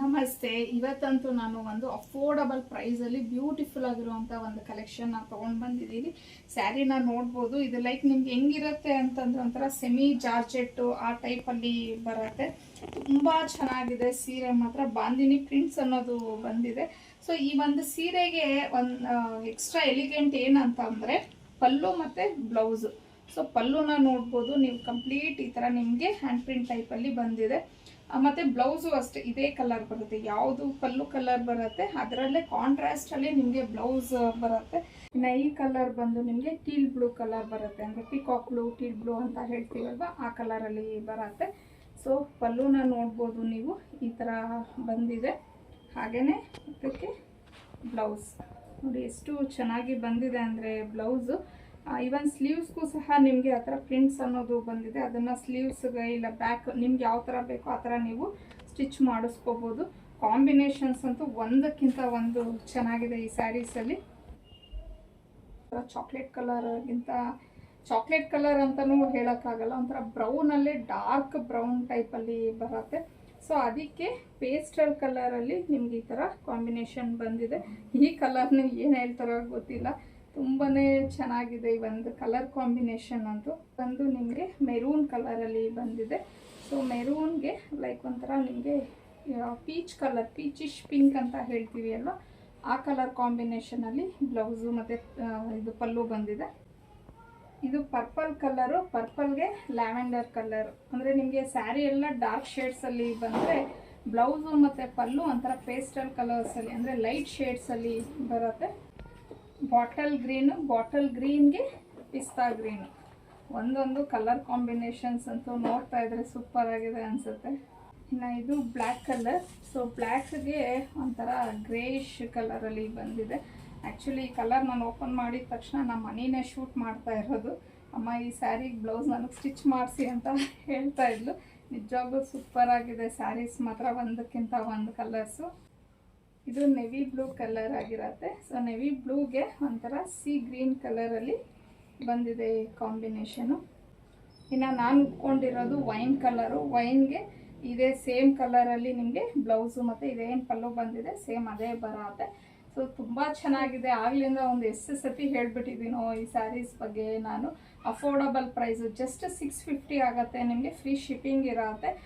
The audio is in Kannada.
ನಮಸ್ತೆ. ಇವತ್ತಂತೂ ನಾನು ಒಂದು ಅಫೋರ್ಡಬಲ್ ಪ್ರೈಸಲ್ಲಿ ಬ್ಯೂಟಿಫುಲ್ ಆಗಿರುವಂಥ ಒಂದು ಕಲೆಕ್ಷನ್ನ ತೊಗೊಂಡು ಬಂದಿದ್ದೀನಿ. ಸ್ಯಾರಿನ ನೋಡ್ಬೋದು. ಇದು ಲೈಕ್ ನಿಮ್ಗೆ ಹೆಂಗಿರುತ್ತೆ ಅಂತಂದ್ರೆ ಒಂಥರ ಸೆಮಿ ಜಾರ್ಜೆಟ್ಟು ಆ ಟೈಪಲ್ಲಿ ಬರುತ್ತೆ. ತುಂಬ ಚೆನ್ನಾಗಿದೆ ಸೀರೆ ಮಾತ್ರ. ಬಾಂದಿನಿ ಪ್ರಿಂಟ್ಸ್ ಅನ್ನೋದು ಬಂದಿದೆ. ಸೊ ಈ ಒಂದು ಸೀರೆಗೆ ಒಂದು ಎಕ್ಸ್ಟ್ರಾ ಎಲಿಗೆಂಟ್ ಏನಂತ ಅಂದರೆ ಪಲ್ಲು ಮತ್ತು ಬ್ಲೌಸು. ಸೊ ಪಲ್ಲುನ ನೋಡ್ಬೋದು ನೀವು. ಕಂಪ್ಲೀಟ್ ಈ ಥರ ನಿಮಗೆ ಹ್ಯಾಂಡ್ ಪ್ರಿಂಟ್ ಟೈಪಲ್ಲಿ ಬಂದಿದೆ. ಮತ್ತು ಬ್ಲೌಸು ಅಷ್ಟೇ ಇದೇ ಕಲರ್ ಬರುತ್ತೆ. ಯಾವುದು ಪಲ್ಲು ಕಲರ್ ಬರುತ್ತೆ ಅದರಲ್ಲೇ ಕಾಂಟ್ರಾಸ್ಟಲ್ಲಿ ನಿಮಗೆ ಬ್ಲೌಸ್ ಬರುತ್ತೆ. ಇನ್ನು ಈ ಕಲರ್ ಬಂದು ನಿಮಗೆ ಟೀಲ್ ಬ್ಲೂ ಕಲರ್ ಬರುತ್ತೆ. ಅಂದರೆ ಪಿಕಾಕ್ ಬ್ಲೂ, ಟೀಲ್ ಬ್ಲೂ ಅಂತ ಹೇಳ್ತೀವಲ್ವ, ಆ ಕಲರಲ್ಲಿ ಬರುತ್ತೆ. ಸೊ ಪಲ್ಲುನ ನೋಡ್ಬೋದು ನೀವು, ಈ ಥರ ಬಂದಿದೆ. ಹಾಗೆಯೇ ಇದಕ್ಕೆ ಬ್ಲೌಸ್ ನೋಡಿ ಎಷ್ಟು ಚೆನ್ನಾಗಿ ಬಂದಿದೆ ಅಂದರೆ ಬ್ಲೌಸು. ಈವನ್ ಸ್ಲೀವ್ಸ್ಗೂ ಸಹ ನಿಮಗೆ ಆ ಥರ ಪ್ರಿಂಟ್ಸ್ ಅನ್ನೋದು ಬಂದಿದೆ. ಅದನ್ನು ಸ್ಲೀವ್ಸ್ಗೆ ಇಲ್ಲ ಬ್ಯಾಕ್ ನಿಮ್ಗೆ ಯಾವ ಥರ ಬೇಕೋ ಆ ಥರ ನೀವು ಸ್ಟಿಚ್ ಮಾಡಿಸ್ಕೋಬೋದು. ಕಾಂಬಿನೇಷನ್ಸ್ ಅಂತೂ ಒಂದಕ್ಕಿಂತ ಒಂದು ಚೆನ್ನಾಗಿದೆ ಈ ಸ್ಯಾರೀಸಲ್ಲಿ. ಚಾಕ್ಲೇಟ್ ಕಲರ್ ಅಂತಲೂ ಹೇಳೋಕ್ಕಾಗಲ್ಲ. ಒಂಥರ ಬ್ರೌನಲ್ಲೇ ಡಾರ್ಕ್ ಬ್ರೌನ್ ಟೈಪಲ್ಲಿ ಬರುತ್ತೆ. ಸೊ ಅದಕ್ಕೆ ಪೇಸ್ಟಲ್ ಕಲರಲ್ಲಿ ನಿಮ್ಗೆ ಈ ಥರ ಕಾಂಬಿನೇಷನ್ ಬಂದಿದೆ. ಈ ಕಲರ್ ನೀವು ಏನು ಹೇಳ್ತಾರೋ ಗೊತ್ತಿಲ್ಲ, ತುಂಬಾ ಚೆನ್ನಾಗಿದೆ ಈ ಒಂದು ಕಲರ್ ಕಾಂಬಿನೇಷನ್ ಅಂತೂ. ಬಂದು ನಿಮಗೆ ಮೆರೂನ್ ಕಲರಲ್ಲಿ ಬಂದಿದೆ. ಸೊ ಮೆರೂನ್ಗೆ ಲೈಕ್ ಒಂಥರ ನಿಮಗೆ ಪೀಚ್ ಕಲರ್, ಪೀಚಿಶ್ ಪಿಂಕ್ ಅಂತ ಹೇಳ್ತೀವಿ ಅಲ್ವ, ಆ ಕಲರ್ ಕಾಂಬಿನೇಷನಲ್ಲಿ ಬ್ಲೌಸು ಮತ್ತು ಇದು ಪಲ್ಲು ಬಂದಿದೆ. ಇದು ಪರ್ಪಲ್ ಕಲರು, ಪರ್ಪಲ್ಗೆ ಲ್ಯಾವೆಂಡರ್ ಕಲರ್. ಅಂದರೆ ನಿಮಗೆ ಸ್ಯಾರಿ ಎಲ್ಲ ಡಾರ್ಕ್ ಶೇಡ್ಸಲ್ಲಿ ಬಂದರೆ ಬ್ಲೌಸು ಮತ್ತು ಪಲ್ಲು ಒಂಥರ ಪೇಸ್ಟಲ್ ಕಲರ್ಸಲ್ಲಿ ಅಂದರೆ ಲೈಟ್ ಶೇಡ್ಸಲ್ಲಿ ಬರುತ್ತೆ. ಬಾಟಲ್ ಗ್ರೀನ್ಗೆ ಪಿಸ್ತಾ ಗ್ರೀನು, ಒಂದೊಂದು ಕಲರ್ ಕಾಂಬಿನೇಷನ್ಸ್ ಅಂತೂ ನೋಡ್ತಾ ಇದ್ರೆ ಸೂಪರ್ ಆಗಿದೆ ಅನಿಸುತ್ತೆ. ಇನ್ನು ಇದು ಬ್ಲ್ಯಾಕ್ ಕಲರ್. ಸೊ ಬ್ಲ್ಯಾಕ್ಗೆ ಒಂಥರ ಗ್ರೇಷ್ ಕಲರಲ್ಲಿ ಬಂದಿದೆ. ಆ್ಯಕ್ಚುಲಿ ಈ ಕಲರ್ ನಾನು ಓಪನ್ ಮಾಡಿದ ತಕ್ಷಣ ನಮ್ಮ ಮನಿನೇ ಶೂಟ್ ಮಾಡ್ತಾ ಇರೋದು. ಅಮ್ಮ ಈ ಸ್ಯಾರಿಗೆ ಬ್ಲೌಸ್ ನನಗೆ ಸ್ಟಿಚ್ ಮಾಡಿಸಿ ಅಂತ ಹೇಳ್ತಾ ಇದ್ಲು. ನಿಜವಾಗ್ಲೂ ಸೂಪರ್ ಆಗಿದೆ ಸ್ಯಾರೀಸ್ ಮಾತ್ರ, ಒಂದಕ್ಕಿಂತ ಒಂದು ಕಲರ್ಸು. ಇದು ನೆವಿ ಬ್ಲೂ ಕಲರ್ ಆಗಿರುತ್ತೆ. ಸೊ ನೆವಿ ಬ್ಲೂಗೆ ಒಂಥರ ಸಿ ಗ್ರೀನ್ ಕಲರಲ್ಲಿ ಬಂದಿದೆ ಕಾಂಬಿನೇಷನು. ಇನ್ನು ನಾನು ಉಟ್ಕೊಂಡಿರೋದು ವೈನ್ ಕಲರು. ವೈನ್ಗೆ ಇದೇ ಸೇಮ್ ಕಲರಲ್ಲಿ ನಿಮಗೆ ಬ್ಲೌಸು ಮತ್ತು ಇದೇನು ಪಲ್ಲು ಬಂದಿದೆ ಸೇಮ್ ಅದೇ ಬರುತ್ತೆ. ಸೊ ತುಂಬ ಚೆನ್ನಾಗಿದೆ. ಆಗಲಿಂದ ಒಂದು ಎಷ್ಟು ಸತಿ ಹೇಳ್ಬಿಟ್ಟಿದ್ದೀನೋ ಈ ಸ್ಯಾರೀಸ್ ಬಗ್ಗೆ ನಾನು. ಅಫೋರ್ಡಬಲ್ ಪ್ರೈಸು, ಜಸ್ಟ್ 650 ಆಗುತ್ತೆ. ನಿಮಗೆ ಫ್ರೀ ಶಿಪ್ಪಿಂಗ್ ಇರುತ್ತೆ.